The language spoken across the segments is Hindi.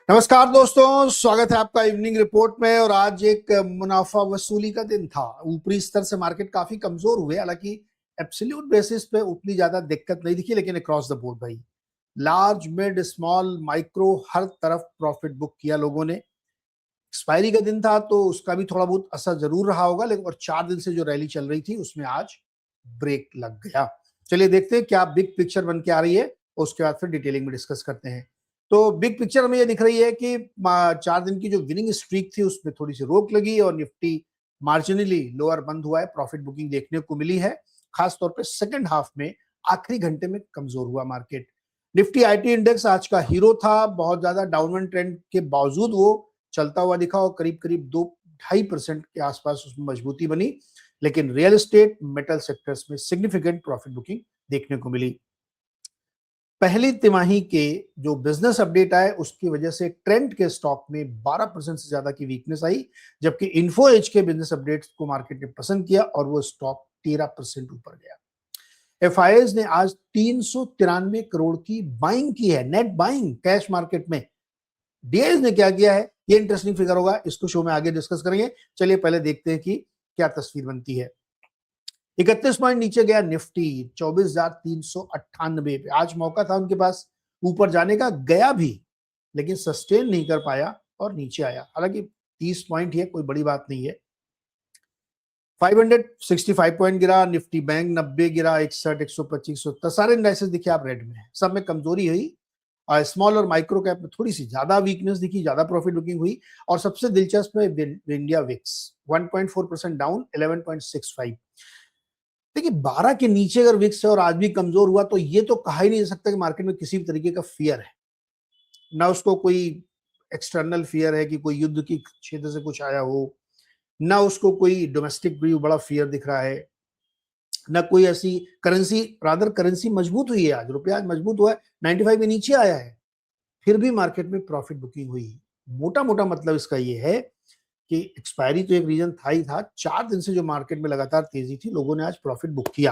नमस्कार दोस्तों, स्वागत है आपका इवनिंग रिपोर्ट में। और आज एक मुनाफा वसूली का दिन था। ऊपरी स्तर से मार्केट काफी कमजोर हुए, हालांकि एब्सोल्यूट बेसिस पे उतनी ज्यादा दिक्कत नहीं दिखी, लेकिन अक्रॉस द बोर्ड भाई लार्ज मिड स्मॉल माइक्रो हर तरफ प्रॉफिट बुक किया लोगों ने। एक्सपायरी का दिन था तो उसका भी थोड़ा बहुत असर जरूर रहा होगा, लेकिन और 4 दिन से जो रैली चल रही थी उसमें आज ब्रेक लग गया। चलिए देखते हैं क्या बिग पिक्चर बन के आ रही है, उसके बाद फिर डिटेलिंग में डिस्कस करते हैं। तो बिग पिक्चर हमें ये दिख रही है कि 4 दिन की जो विनिंग स्ट्रीक थी उसमें थोड़ी सी रोक लगी और निफ्टी मार्जिनली लोअर बंद हुआ है। प्रॉफिट बुकिंग देखने को मिली है, खासतौर पर सेकंड हाफ में आखिरी घंटे में कमजोर हुआ मार्केट। निफ्टी आईटी इंडेक्स आज का हीरो था। बहुत ज्यादा डाउनवर्ड ट्रेंड के बावजूद वो चलता हुआ दिखा और करीब करीब 2-2.5% के आसपास उसमें मजबूती बनी। लेकिन रियल एस्टेट मेटल सेक्टर्स में सिग्निफिकेंट प्रॉफिट बुकिंग देखने को मिली। पहली तिमाही के जो बिजनेस अपडेट आए उसकी वजह से ट्रेंड के स्टॉक में 12% से ज्यादा की वीकनेस आई, जबकि इन्फो एज के बिजनेस अपडेट्स को मार्केट ने पसंद किया और वो स्टॉक 13% ऊपर गया। एफआईएस ने आज 393 करोड़ की बाइंग की है, नेट बाइंग कैश मार्केट में। डीआईएस ने क्या किया है, ये इंटरेस्टिंग फिगर होगा, इसको शो में आगे डिस्कस करेंगे। चलिए पहले देखते हैं कि क्या तस्वीर बनती है। 31 पॉइंट नीचे गया निफ्टी 24,398 पे। आज मौका था उनके पास ऊपर जाने का, गया भी, लेकिन सस्टेन नहीं कर पाया और नीचे आया। हालांकि 30 पॉइंट है, कोई बड़ी बात नहीं है। 565 पॉइंट गिरा निफ्टी बैंक, 90 गिरा, 61, 125, 170, सारे इंडाइसेस दिखे आप रेड में है। सब में कमजोरी हुई। स्मॉल और माइक्रो कैप में थोड़ी सी ज्यादा वीकनेस दिखी, ज्यादा प्रॉफिट बुकिंग हुई। और सबसे दिलचस्प है इंडिया विक्स 1.4% डाउन 11.65। देखिए 12 के नीचे अगर विक्स है और आज भी कमजोर हुआ तो ये तो कहा ही नहीं जा सकता कि मार्केट में किसी भी तरीके का फियर है। ना उसको कोई एक्सटर्नल फियर है कि कोई युद्ध की क्षेत्र से कुछ आया हो, ना उसको कोई डोमेस्टिक भी बड़ा फियर दिख रहा है, ना कोई ऐसी करेंसी। रादर करेंसी मजबूत हुई है, आज रुपया आज मजबूत हुआ है, 95 के नीचे आया है, फिर भी मार्केट में प्रॉफिट बुकिंग हुई। मोटा मोटा मतलब इसका ये है कि एक्सपायरी तो एक रीजन था ही था। 4 दिन से जो मार्केट में लगातार तेजी थी, लोगों ने आज प्रॉफिट बुक किया।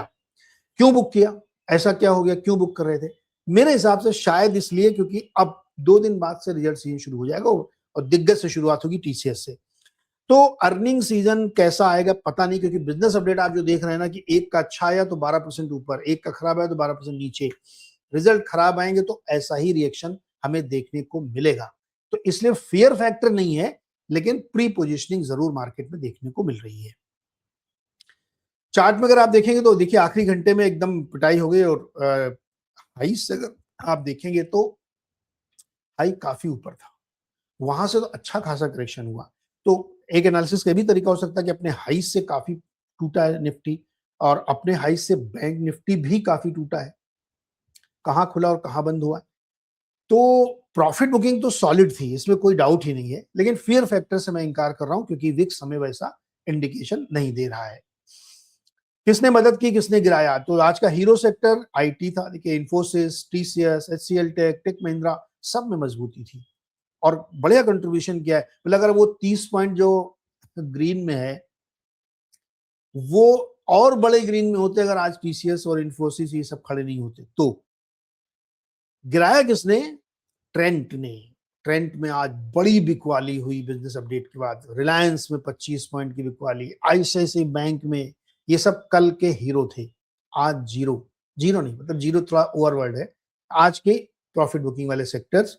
क्यों बुक किया, ऐसा क्या हो गया, क्यों बुक कर रहे थे? मेरे हिसाब से शायद इसलिए क्योंकि अब 2 दिन बाद से रिजल्ट सीजन शुरू हो जाएगा और दिग्गज से शुरुआत होगी, टीसीएस से। तो अर्निंग सीजन कैसा आएगा पता नहीं, क्योंकि बिजनेस अपडेट आप जो देख रहे हैं ना कि एक का अच्छा आया तो 12% ऊपर, एक का खराब आया तो 12% नीचे। रिजल्ट खराब आएंगे तो ऐसा ही रिएक्शन हमें देखने को मिलेगा। तो इसलिए फियर फैक्टर नहीं है, लेकिन प्री पोजिशनिंग जरूर मार्केट में देखने को मिल रही है। चार्ट में अगर आप देखेंगे तो देखिए आखिरी घंटे में एकदम पिटाई हो गई और हाई से अगर आप देखेंगे तो हाई काफी ऊपर था, वहां से तो अच्छा खासा करेक्शन हुआ। तो एक एनालिसिस का भी तरीका हो सकता है कि अपने हाई से काफी टूटा है निफ्टी, और अपने हाई से बैंक निफ्टी भी काफी टूटा है। कहाँ खुला और कहाँ बंद हुआ। तो प्रॉफिट बुकिंग तो सॉलिड थी, इसमें कोई डाउट ही नहीं है, लेकिन फियर फैक्टर से मैं इंकार कर रहा हूं क्योंकि विक्स हमें वैसा इंडिकेशन नहीं दे रहा है। किसने मदद की, किसने गिराया? तो आज का हीरो सेक्टर आईटी था। देखिए Infosys, TCS, HCL tech, tech Mahindra, सब में मजबूती थी और बढ़िया कंट्रीब्यूशन किया है। मतलब अगर वो 30 पॉइंट जो ग्रीन में है वो और बड़े ग्रीन में होते अगर आज टीसीएस और इन्फोसिस ये सब खड़े नहीं होते तो। गिराया किसने? ट्रेंट ने। ट्रेंट में आज बड़ी बिकवाली हुई बिजनेस अपडेट के बाद। रिलायंस में 25 पॉइंट की बिकवाली, आईसीआईसीआई बैंक में। ये सब कल के हीरो थे, आज जीरो। जीरो नहीं, मतलब जीरो थोड़ा ओवरवर्ड है। आज के प्रॉफिट बुकिंग वाले सेक्टर्स।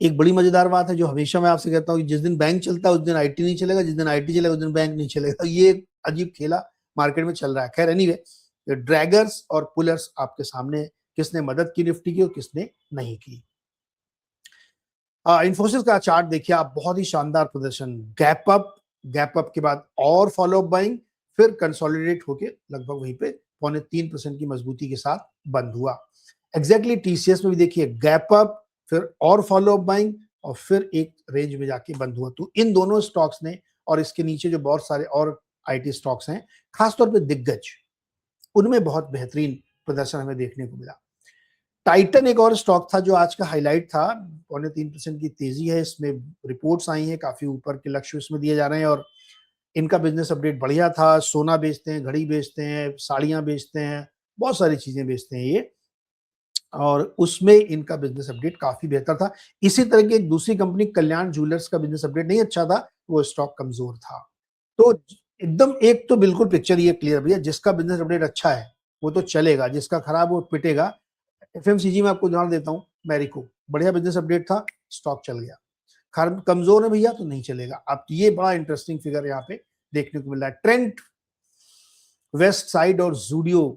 एक बड़ी मजेदार बात है जो हमेशा मैं आपसे कहता हूँ कि जिस दिन बैंक चलता है उस दिन आईटी नहीं चलेगा, जिस दिन आईटी चलेगा उस दिन बैंक नहीं चलेगा। ये एक अजीब खेला मार्केट में चल रहा है। खैर एनीवे, ड्रैगर्स और पुलर्स आपके सामने, किसने मदद की निफ्टी की और किसने नहीं की। इन्फोसिस का चार्ट देखिए आप, बहुत ही शानदार प्रदर्शन। गैप अप के बाद और फॉलो अप बाइंग, फिर कंसोलिडेट होके लगभग वहीं पे 3.25% की मजबूती के साथ बंद हुआ। एग्जैक्टली टीसीएस में भी देखिए गैप अप, फिर और फॉलो अप बाइंग, और फिर एक रेंज में जाके बंद हुआ। तो इन दोनों स्टॉक्स ने, और इसके नीचे जो बहुत सारे और आईटी स्टॉक्स हैं, खासतौर पे दिग्गज, उनमें बहुत बेहतरीन प्रदर्शन हमें देखने को मिला। टाइटन एक और स्टॉक था जो आज का हाईलाइट था। 3.25% की तेजी है इसमें। रिपोर्ट्स आई हैं, काफी ऊपर के लक्ष्य इसमें दिए जा रहे हैं और इनका बिजनेस अपडेट बढ़िया था। सोना बेचते हैं, घड़ी बेचते हैं, साड़ियां बेचते हैं, बहुत सारी चीजें बेचते हैं ये। और उसमें इनका बिजनेस अपडेट काफी बेहतर था। इसी तरह की एक दूसरी कंपनी कल्याण ज्वेलर्स का बिजनेस अपडेट नहीं अच्छा था, वो स्टॉक कमजोर था। तो एकदम एक तो बिल्कुल पिक्चर ये क्लियर भैया, जिसका बिजनेस अपडेट अच्छा है वो तो चलेगा, जिसका खराब वो पिटेगा। एफएमसीजी में आपको उदाहरण देता हूं, मैरिको बढ़िया बिजनेस अपडेट था, स्टॉक चल गया। कमजोर है भैया तो नहीं चलेगा। अब ये बड़ा इंटरेस्टिंग फिगर यहाँ पे देखने को मिल रहा है। ट्रेंट वेस्ट साइड और जूडियो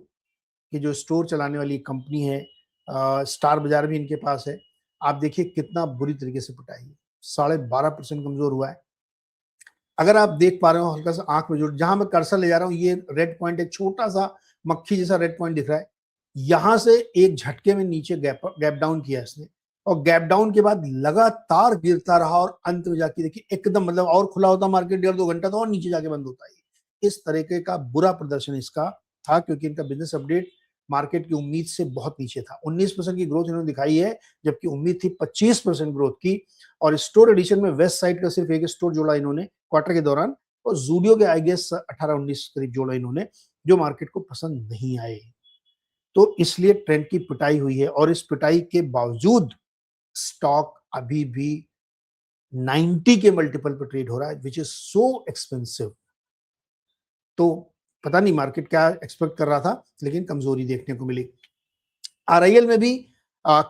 की जो स्टोर चलाने वाली कंपनी है, स्टार बाजार भी इनके पास है। आप देखिए कितना बुरी तरीके से पिटाई है, 12.5% कमजोर हुआ है। अगर आप देख पा रहे हो हल्का सा आंख में जो जहां मैं कर्सर ले जा रहा हूँ, ये रेड पॉइंट एक छोटा सा मक्खी जैसा रेड पॉइंट दिख रहा है। यहां से एक झटके में नीचे गैप डाउन किया इसने, और गैप डाउन के बाद लगातार गिरता रहा, और अंत में जाके देखिए एकदम मतलब और खुला होता मार्केट 1.5-2 घंटा तो और नीचे जाके बंद होता है। इस तरीके का बुरा प्रदर्शन इसका था, क्योंकि इनका बिजनेस अपडेट मार्केट की उम्मीद से बहुत नीचे था। 19% की ग्रोथ इन्होंने दिखाई है, जबकि उम्मीद थी 25% ग्रोथ की। और स्टोर एडिशन में वेस्ट साइड का सिर्फ एक स्टोर जोड़ा इन्होंने क्वार्टर के दौरान, और जूडियो के आई गेस 18-19 करीब जोड़ा इन्होंने, जो मार्केट को पसंद नहीं आए। तो इसलिए ट्रेंड की पिटाई हुई है, और इस पिटाई के बावजूद स्टॉक अभी भी 90 के मल्टीपल पर ट्रेड हो रहा है, विच इज सो एक्सपेंसिव। तो पता नहीं मार्केट क्या एक्सपेक्ट कर रहा था, लेकिन कमजोरी देखने को मिली। आरआईएल में भी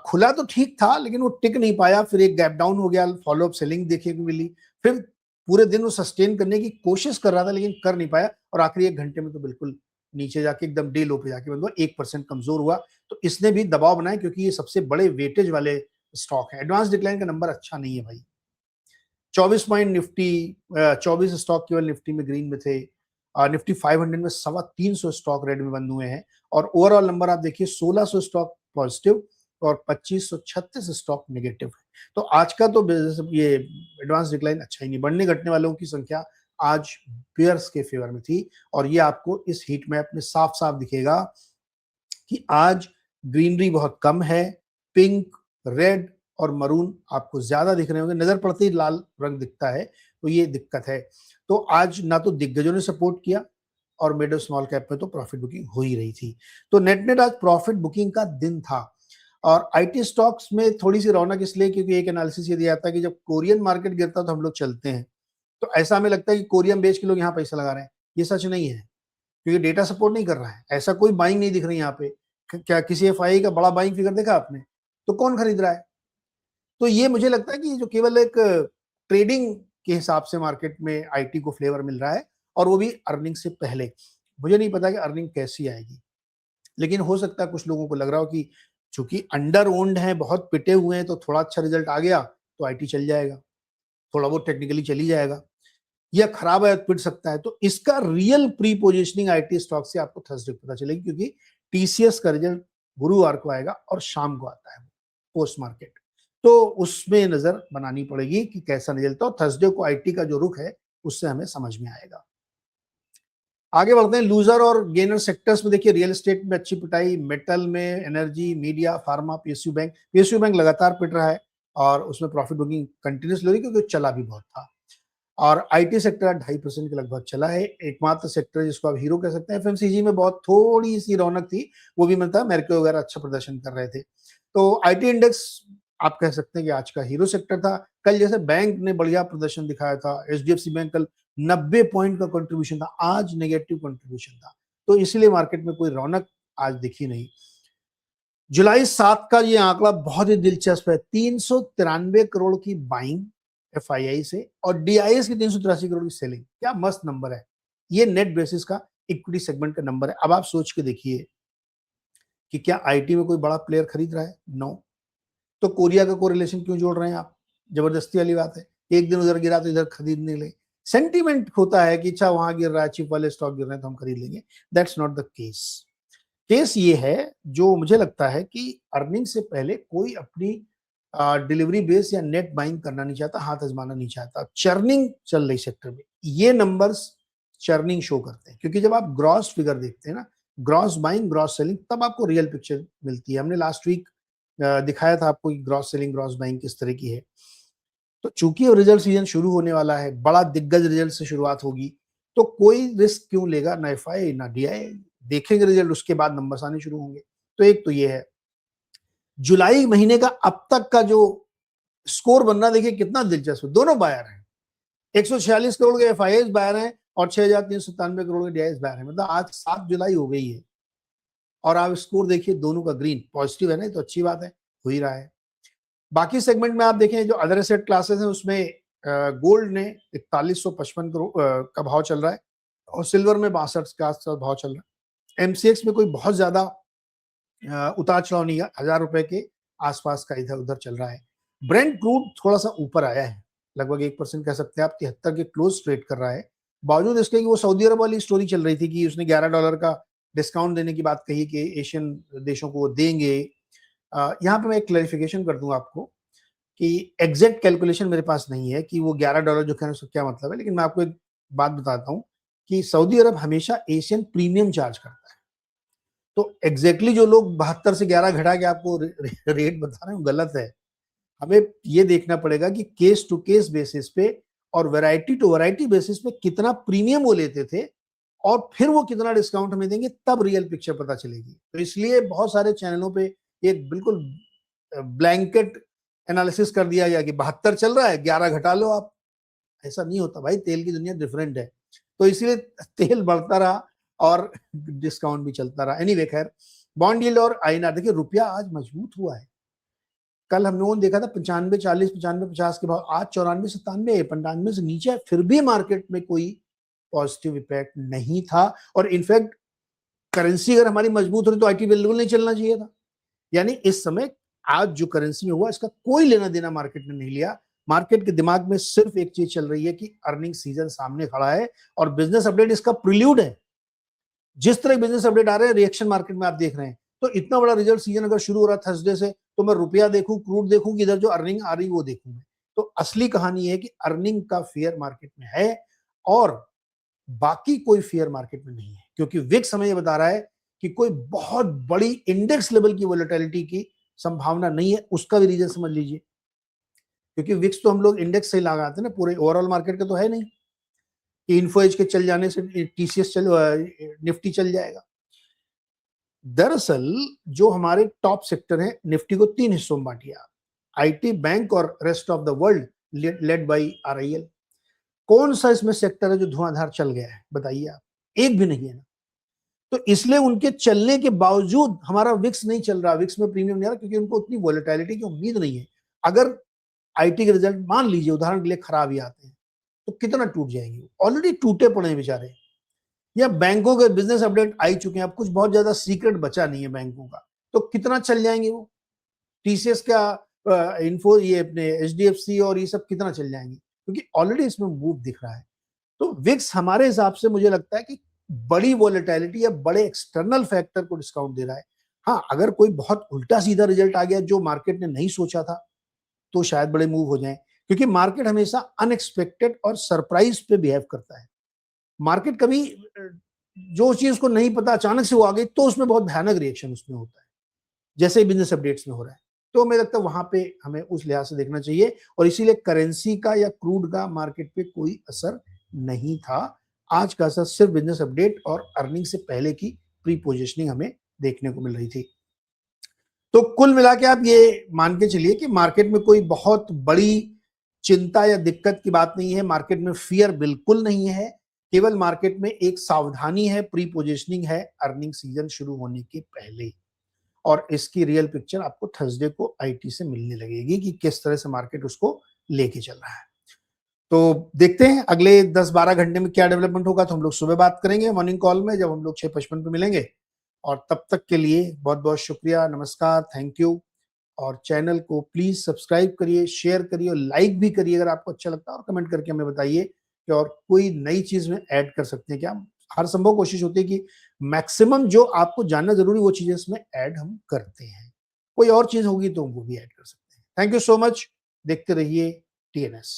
खुला तो ठीक था, लेकिन वो टिक नहीं पाया, फिर एक गैप डाउन हो गया, फॉलोअप सेलिंग देखने को मिली। फिर पूरे दिन वो सस्टेन करने की कोशिश कर रहा था, लेकिन कर नहीं पाया, और आखिरी 1 घंटे में तो बिल्कुल नीचे जाके एकदम डे लो पे जाके बंद हुआ, 1% कमजोर हुआ। तो इसने भी दबाव बनाया, क्योंकि ये सबसे बड़े वेटेज वाले स्टॉक है। एडवांस डिक्लाइन का नंबर अच्छा नहीं है भाई। 24 पॉइंट निफ्टी, 24 स्टॉक केवल निफ्टी में ग्रीन में थे। निफ्टी 500 में 325 स्टॉक रेड में बंद हुए हैं, और ओवरऑल नंबर आप देखिए 1600 स्टॉक पॉजिटिव और 2536 स्टॉक नेगेटिव है। तो आज का तो ये एडवांस डिक्लाइन अच्छा ही नहीं, बढ़ने घटने वालों की संख्या आज बेयर्स के फेवर में थी। और ये आपको इस हीट मैप में साफ साफ दिखेगा कि आज ग्रीनरी बहुत कम है, पिंक, रेड और मरून आपको ज्यादा दिख रहे होंगे, नजर पड़ते ही लाल रंग दिखता है, तो ये दिक्कत है। तो आज ना तो दिग्गजों ने सपोर्ट किया, और मिड और स्मॉल कैप में तो प्रॉफिट बुकिंग हो ही रही थी। तो नेट नेट आज प्रॉफिट बुकिंग का दिन था। और आईटी स्टॉक्स में थोड़ी सी रौनक इसलिए क्योंकि एक एनालिसिस ये दिया जाता है कि जब कोरियन मार्केट गिरता है तो हम लोग चलते हैं। तो ऐसा हमें लगता है कि कोरियन बेच के लोग यहाँ पैसा लगा रहे हैं, ये सच नहीं है, क्योंकि डेटा सपोर्ट नहीं कर रहा है। ऐसा कोई बाइंग नहीं दिख रही यहाँ पे। क्या किसी एफआई का बड़ा बाइंग फिगर देखा आपने? तो कौन खरीद रहा है? तो ये मुझे लगता है कि जो केवल एक ट्रेडिंग के हिसाब से मार्केट में आईटी को फ्लेवर मिल रहा है, और वो भी अर्निंग से पहले। मुझे नहीं पता कि अर्निंग कैसी आएगी, लेकिन हो सकता है कुछ लोगों को लग रहा हो कि चूंकि अंडर ओन्ड है, बहुत पिटे हुए हैं, तो थोड़ा अच्छा रिजल्ट आ गया तो आईटी चल जाएगा, थोड़ा बहुत टेक्निकली चली जाएगा, या खराब है पिट सकता है। तो इसका real pre positioning IT stock से आपको थर्सडे पता चलेगी, क्योंकि टीसीएस का रिजल्ट गुरुवार को आएगा और शाम को आता है पोस्ट मार्केट। तो उसमें नजर बनानी पड़ेगी कि कैसा रिजल्ट है, और थर्सडे को आईटी का जो रुख है उससे हमें समझ में आएगा। आगे बढ़ते हैं लूजर और गेनर सेक्टर्स में। देखिए रियल एस्टेट में अच्छी पिटाई, मेटल में energy, media, pharma, PSU bank लगातार पिट रहा है, और उसमें प्रॉफिट बुकिंग कंटिन्यूस हो रही है, क्योंकि चला भी बहुत था। और आईटी सेक्टर 2.5% के लगभग चला है। एकमात्र सेक्टर जिसको आप हीरो कह सकते हैं, एफएमसीजी में बहुत थोड़ी सी रौनक थी, वो भी मतलब मेरको वगैरह अच्छा प्रदर्शन कर रहे थे। तो आईटी इंडेक्स आप कह सकते हैं कि आज का हीरो सेक्टर था। कल जैसे बैंक ने बढ़िया प्रदर्शन दिखाया था, एचडीएफसी बैंक कल 90 पॉइंट का कंट्रीब्यूशन था, आज नेगेटिव कंट्रीब्यूशन था, तो इसलिए मार्केट में कोई रौनक आज दिखी नहीं। जुलाई 7 का ये आंकड़ा बहुत ही दिलचस्प है, 393 करोड़ की बाइंग एफआईआई से, और डीआईएस की 383 करोड़ की सेलिंग। क्या मस्त नंबर है, ये नेट बेसिस का इक्विटी सेगमेंट का नंबर है। अब आप सोच के देखिए कि क्या आईटी में कोई बड़ा प्लेयर खरीद रहा है? नो। तो कोरिया का कोरिलेशन क्यों जोड़ रहे हैं आप? जबरदस्ती वाली बात है, एक दिन उधर गिरा तो इधर खरीदने ले। सेंटीमेंट होता है कि अच्छा वहां गिर रहा है, चिप वाले स्टॉक गिर रहे हैं तो हम खरीद लेंगे। That's not the case. Case ये है, जो मुझे लगता है कि अर्निंग से पहले कोई अपनी डिलीवरी बेस या नेट बाइंग करना नहीं चाहता, हाथ आजमाना नहीं चाहता। चर्निंग चल रही सेक्टर में, ये नंबर्स चर्निंग शो करते हैं, क्योंकि जब आप ग्रॉस फिगर देखते हैं ना, ग्रॉस बाइंग ग्रॉस सेलिंग, तब आपको रियल पिक्चर मिलती है। हमने लास्ट वीक दिखाया था आपको कि ग्रॉस सेलिंग ग्रॉस बाइंग किस तरह की है। तो चूंकि रिजल्ट सीजन शुरू होने वाला है, बड़ा दिग्गज रिजल्ट से शुरुआत होगी, तो कोई रिस्क क्यों लेगा, ना एफआई ना डीआई। देखेंगे रिजल्ट, उसके बाद नंबर्स आने शुरू होंगे। तो एक तो ये है। जुलाई महीने का अब तक का जो स्कोर बन रहा, देखिए कितना दिलचस्प, दोनों बायर हैं। 146 करोड़ के एफआईआई बायर हैं और 6,397 करोड़ के डीआईएस बायर हैं। मतलब आज 7 जुलाई हो गई है और आप स्कोर देखिए दोनों का ग्रीन पॉजिटिव है ना, तो अच्छी बात है, हो ही रहा है। बाकी सेगमेंट में आप देखें जो अदर एसेट क्लासेस हैं उसमें गोल्ड ने 4155 करोड़ का भाव चल रहा है और सिल्वर में 62 का भाव चल रहा है। एमसीएक्स में कोई बहुत ज्यादा उतार चढ़ाव नहीं है, 1000 रुपए के आसपास का इधर उधर चल रहा है। ब्रेंट क्रूड थोड़ा सा ऊपर आया है, लगभग 1% कह सकते हैं आप, 73 के क्लोज ट्रेड कर रहा है। बावजूद इसके कि वो सऊदी अरब वाली स्टोरी चल रही थी कि उसने $11 का डिस्काउंट देने की बात कही कि एशियन देशों को वो देंगे। यहाँ पे मैं एक क्लैरिफिकेशन कर दूं आपको कि एग्जैक्ट कैलकुलेशन मेरे पास नहीं है कि वो $11 जो कहने से क्या मतलब है, लेकिन मैं आपको एक बात बताता हूँ कि सऊदी अरब हमेशा एशियन प्रीमियम चार्ज करता है। तो एग्जैक्टली जो लोग 72 से 11 घटा के आपको रेट बता रहे हैं वो गलत है। हमें ये देखना पड़ेगा कि केस टू केस बेसिस पे और वैरायटी टू वैरायटी बेसिस पे कितना प्रीमियम वो लेते थे और फिर वो कितना डिस्काउंट हमें देंगे, तब रियल पिक्चर पता चलेगी। तो इसलिए बहुत सारे चैनलों पे एक बिल्कुल ब्लैंकेट एनालिसिस कर दिया गया कि 72 चल रहा है 11 घटा लो आप। ऐसा नहीं होता भाई, तेल की दुनिया डिफरेंट है। तो इसलिए तेल बढ़ता रहा और डिस्काउंट भी चलता रहा। एनीवे खैर, बॉन्ड यील्ड और आईएनआर, देखिए रुपया आज मजबूत हुआ है। कल हम लोगों ने देखा था 95 40 95 50 के भाव, आज 94 97 95 से नीचे है, फिर भी मार्केट में कोई पॉजिटिव इफेक्ट नहीं था। और इनफैक्ट करेंसी अगर हमारी मजबूत हो रही तो आईटी बिल्कुल नहीं चलना चाहिए था। यानी इस समय आज जो करेंसी में हुआ इसका कोई लेना देना मार्केट ने नहीं लिया। मार्केट के दिमाग में सिर्फ एक चीज चल रही है कि अर्निंग सीजन सामने खड़ा है और बिजनेस अपडेट इसका प्रिल्यूड है। जिस तरह बिजनेस अपडेट आ रहे हैं रिएक्शन मार्केट में आप देख रहे हैं। तो इतना बड़ा रिजल्ट सीजन अगर शुरू हो रहा है थर्सडे से, तो मैं रुपया देखूं, क्रूड देखूं, कि इधर जो अर्निंग आ रही वो देखूं मैं। तो असली कहानी है कि अर्निंग का फियर मार्केट में है और बाकी कोई फियर मार्केट में नहीं है, क्योंकि विक्स हमें ये बता रहा है कि कोई बहुत बड़ी इंडेक्स लेवल की वोलेटिलिटी की संभावना नहीं है। उसका भी रीजन समझ लीजिए, क्योंकि विक्स तो हम लोग इंडेक्स से लगाते हैं ना, पूरे ओवरऑल मार्केट का तो है नहीं कि इन्फो एज के चल जाने से टीसीएस चल निफ्टी चल जाएगा। दरअसल जो हमारे टॉप सेक्टर हैं, निफ्टी को 3 हिस्सों में बांटिए आप, आईटी, बैंक और rest of the world led by RIL. कौन सा इसमें सेक्टर है जो धुआंधार चल गया है बताइए आप? एक भी नहीं है ना। तो इसलिए उनके चलने के बावजूद हमारा विक्स नहीं चल रहा, विक्स में प्रीमियम नहीं आ रहा, क्योंकि उनको उतनी वोलेटिलिटी की उम्मीद नहीं है। अगर आईटी के रिजल्ट मान लीजिए उदाहरण के लिए खराब ही आते हैं तो कितना टूट जाएंगे, ऑलरेडी टूटे पड़े हैं बेचारे। या बैंकों के बिजनेस अपडेट आ चुके हैं, अब कुछ बहुत ज्यादा सीक्रेट बचा नहीं है बैंकों का, तो कितना चल जाएंगे वो। टीसीएस का इन्फो, ये अपने एचडीएफसी और ये सब कितना चल जाएंगे, क्योंकि ऑलरेडी इसमें मूव दिख रहा है। तो विक्स हमारे हिसाब से मुझे लगता है कि बड़ी वोलेटिलिटी या बड़े एक्सटर्नल फैक्टर को डिस्काउंट दे रहा है। हाँ, अगर कोई बहुत उल्टा सीधा रिजल्ट आ गया जो मार्केट ने नहीं सोचा था तो शायद बड़े मूव हो जाएं, क्योंकि मार्केट हमेशा अनएक्सपेक्टेड और सरप्राइज पे बिहेव करता है। मार्केट कभी जो चीज को नहीं पता अचानक से वो आ गई तो उसमें बहुत भयानक रिएक्शन उसमें होता है, जैसे ही बिजनेस अपडेट्स में हो रहा है। तो मुझे लगता है वहां पे हमें उस लिहाज से देखना चाहिए, और इसीलिए करेंसी का या क्रूड का मार्केट पे कोई असर नहीं था। आज का असर सिर्फ बिजनेस अपडेट और अर्निंग से पहले की प्री पोजिशनिंग हमें देखने को मिल रही थी। तो कुल मिला के आप ये मान के चलिए कि मार्केट में कोई बहुत बड़ी चिंता या दिक्कत की बात नहीं है, मार्केट में फियर बिल्कुल नहीं है, केवल मार्केट में एक सावधानी है, प्री पोजिशनिंग है अर्निंग सीजन शुरू होने के पहले। और इसकी रियल पिक्चर आपको थर्सडे को आईटी से मिलने लगेगी कि किस तरह से मार्केट उसको लेके चल रहा है। तो देखते हैं अगले 10-12 घंटे में क्या डेवलपमेंट होगा। तो हम लोग सुबह बात करेंगे मॉर्निंग कॉल में, जब हम लोग 6:55 पे मिलेंगे। और तब तक के लिए बहुत बहुत शुक्रिया, नमस्कार, थैंक यू। और चैनल को प्लीज सब्सक्राइब करिए, शेयर करिए और लाइक भी करिए अगर आपको अच्छा लगता है, और कमेंट करके हमें बताइए कि और कोई नई चीज में ऐड कर सकते हैं क्या। हर संभव कोशिश होती है कि मैक्सिमम जो आपको जानना जरूरी वो चीजें इसमें ऐड हम करते हैं। कोई और चीज होगी तो वो भी ऐड कर सकते हैं। थैंक यू सो मच, देखते रहिए टीएनएस।